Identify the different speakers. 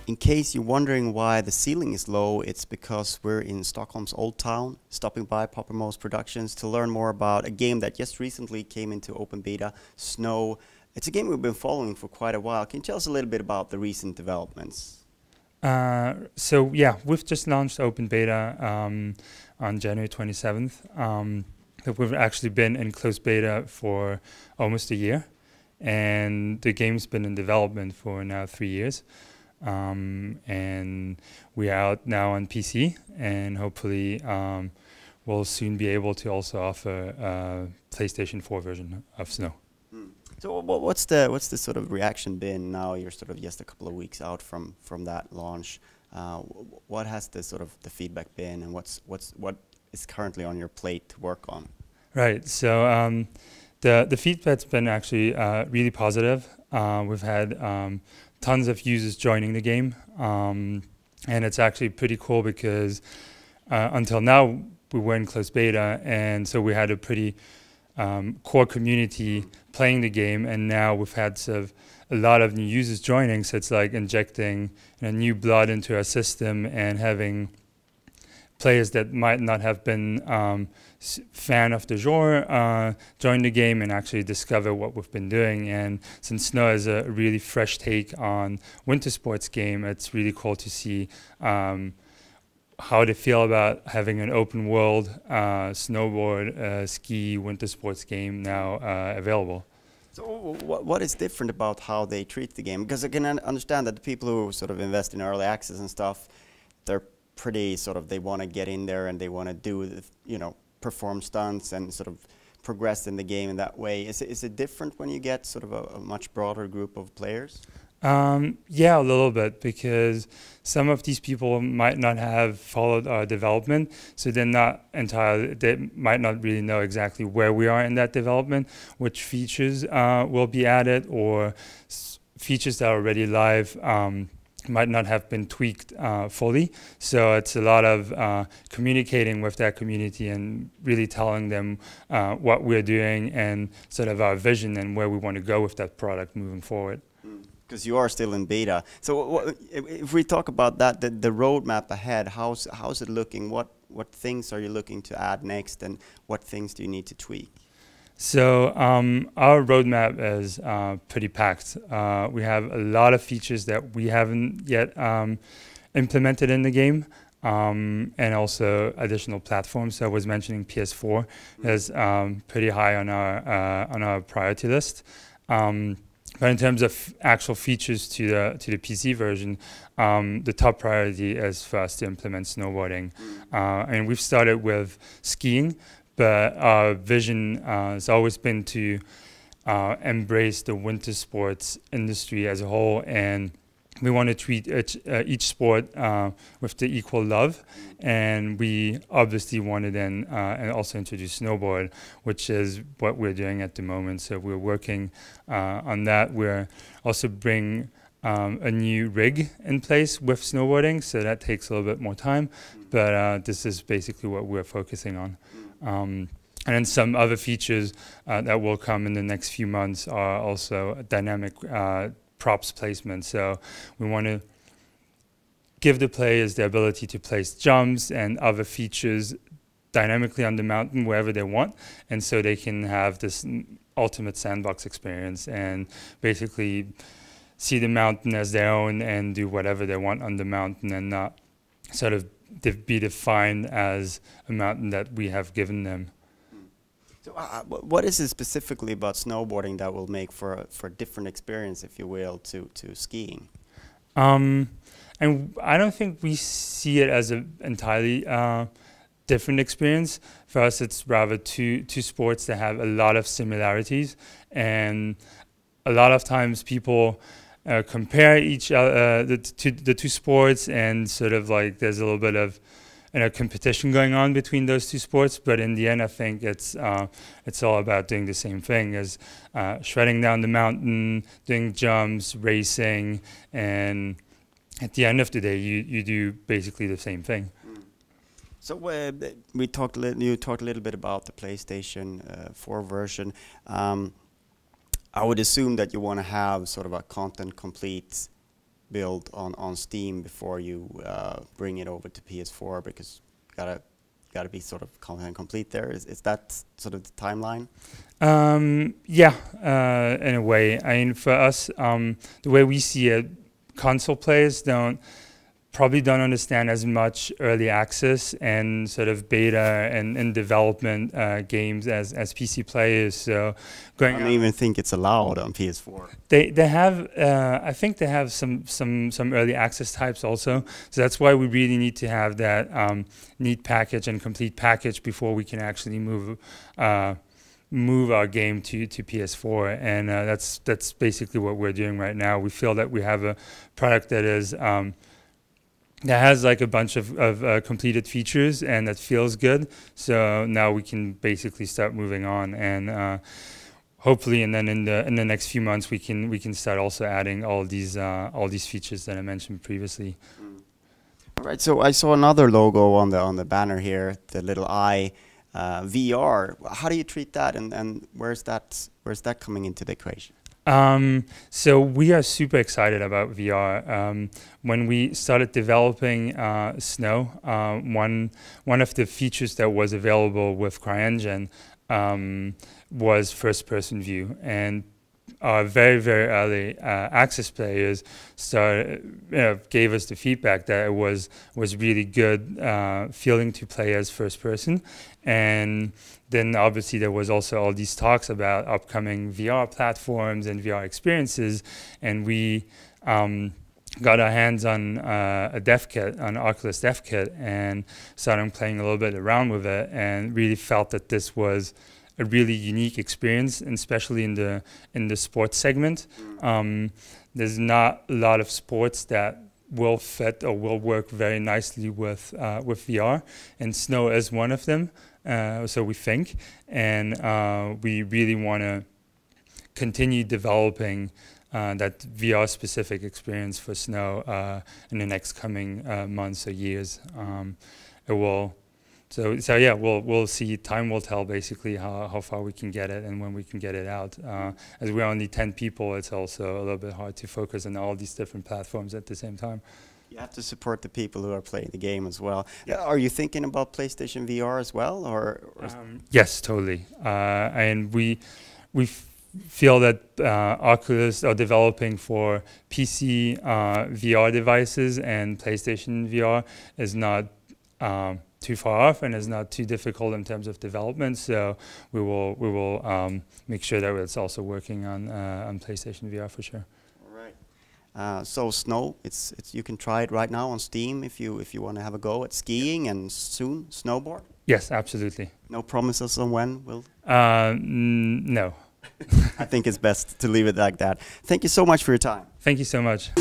Speaker 1: In case you're wondering why the ceiling is low, it's because we're in Stockholm's Old Town, stopping by Poppermost Productions to learn more about a game that just recently came into open beta, Snow. It's a game we've been following for quite a while. Can you tell us a little bit about the recent developments?
Speaker 2: So yeah, we've just launched open beta on January 27th. We've actually been in closed beta for almost a year, and the game's been in development for now 3 years. And we are out now on PC, and hopefully we'll soon be able to also offer a PlayStation 4 version of Snow.
Speaker 1: So what's the sort of reaction been now? You're sort of just a couple of weeks out from that launch. What has the sort of the feedback been, and what is currently on your plate to work on?
Speaker 2: Right. So the feedback's been actually really positive. We've had tons of users joining the game, and it's actually pretty cool because until now we were in closed beta, and so we had a pretty core community playing the game, and now we've had sort of a lot of new users joining, so it's like injecting new blood into our system and having players that might not have been fan of the genre join the game and actually discover what we've been doing. And since Snow is a really fresh take on winter sports game, it's really cool to see how they feel about having an open world snowboard, ski, winter sports game now available.
Speaker 1: So what is different about how they treat the game? Because I can understand that the people who sort of invest in early access and stuff, they're pretty sort of, they want to get in there and they want to do, perform stunts and sort of progress in the game in that way. Is it different when you get sort of a much broader group of players?
Speaker 2: Yeah, a little bit, because some of these people might not have followed our development, so they might not really know exactly where we are in that development, which features will be added, or features that are already live might not have been tweaked fully. So it's a lot of communicating with that community and really telling them what we're doing and sort of our vision and where we want to go with that product moving forward.
Speaker 1: Because you are still in beta. So if we talk about that, the roadmap ahead, how's it looking? What things are you looking to add next, and what things do you need to tweak?
Speaker 2: So our roadmap is pretty packed. We have a lot of features that we haven't yet implemented in the game, and also additional platforms. So I was mentioning PS4 is pretty high on our priority list. But in terms of actual features to the PC version, the top priority is for us to implement snowboarding. And we've started with skiing, but our vision has always been to embrace the winter sports industry as a whole, and we want to treat each sport with the equal love. And we obviously want to then and also introduce snowboard, which is what we're doing at the moment. So we're working on that. We're also bring a new rig in place with snowboarding, so that takes a little bit more time. But this is basically what we're focusing on. And then some other features that will come in the next few months are also dynamic props placement. So we want to give the players the ability to place jumps and other features dynamically on the mountain wherever they want, and so they can have this ultimate sandbox experience and basically see the mountain as their own and do whatever they want on the mountain, and not sort of be defined as a mountain that we have given them.
Speaker 1: So what is it specifically about snowboarding that will make for a different experience, if you will, to skiing?
Speaker 2: And I don't think we see it as an entirely different experience. For us, it's rather two sports that have a lot of similarities, and a lot of times people compare the two sports, and sort of like there's a little bit of competition going on between those two sports. But in the end, I think it's all about doing the same thing as shredding down the mountain, doing jumps, racing, and at the end of the day, you do basically the same thing.
Speaker 1: So you talked a little bit about the PlayStation 4 version. I would assume that you want to have sort of a content complete build on Steam before you bring it over to PS4, because gotta be sort of content complete there. Is that sort of the timeline?
Speaker 2: Yeah, in a way. I mean, for us, the way we see it, console players probably don't understand as much early access and sort of beta and development games as PC players. So
Speaker 1: I don't even think it's allowed on PS4.
Speaker 2: They have I think they have some early access types also. So that's why we really need to have that neat package and complete package before we can actually move our game to PS4, and that's basically what we're doing right now. We feel that we have a product that is that has like a bunch of completed features and that feels good. So now we can basically start moving on, and hopefully, and then in the next few months we can start also adding all these features that I mentioned previously.
Speaker 1: All right. So I saw another logo on the banner here, the little eye. VR. How do you treat that, and where's that coming into the equation?
Speaker 2: So we are super excited about VR. When we started developing Snow, one of the features that was available with CryEngine was first-person view, and our very early access players gave us the feedback that it was really good feeling to play as first person. And then obviously there was also all these talks about upcoming VR platforms and VR experiences, and we got our hands on a dev kit, an Oculus dev kit, and started playing a little bit around with it, and really felt that this was a really unique experience, and especially in the sports segment. There's not a lot of sports that will fit or will work very nicely with VR, and Snow is one of them. So we think, and we really want to continue developing that VR-specific experience for Snow in the next coming months or years. It will. So yeah, we'll see. Time will tell basically how far we can get it and when we can get it out. As we're only 10 people, it's also a little bit hard to focus on all these different platforms at the same time.
Speaker 1: You have to support the people who are playing the game as well. Yeah. Are you thinking about PlayStation VR as well, or
Speaker 2: yes, totally. And we feel that Oculus are developing for PC VR devices, and PlayStation VR is not too far off and is not too difficult in terms of development. So we will make sure that it's also working on PlayStation VR for sure.
Speaker 1: So Snow, you can try it right now on Steam if you want to have a go at skiing and soon snowboard.
Speaker 2: Yes, absolutely.
Speaker 1: No promises on when will?
Speaker 2: No.
Speaker 1: I think it's best to leave it like that. Thank you so much for your time.
Speaker 2: Thank you so much.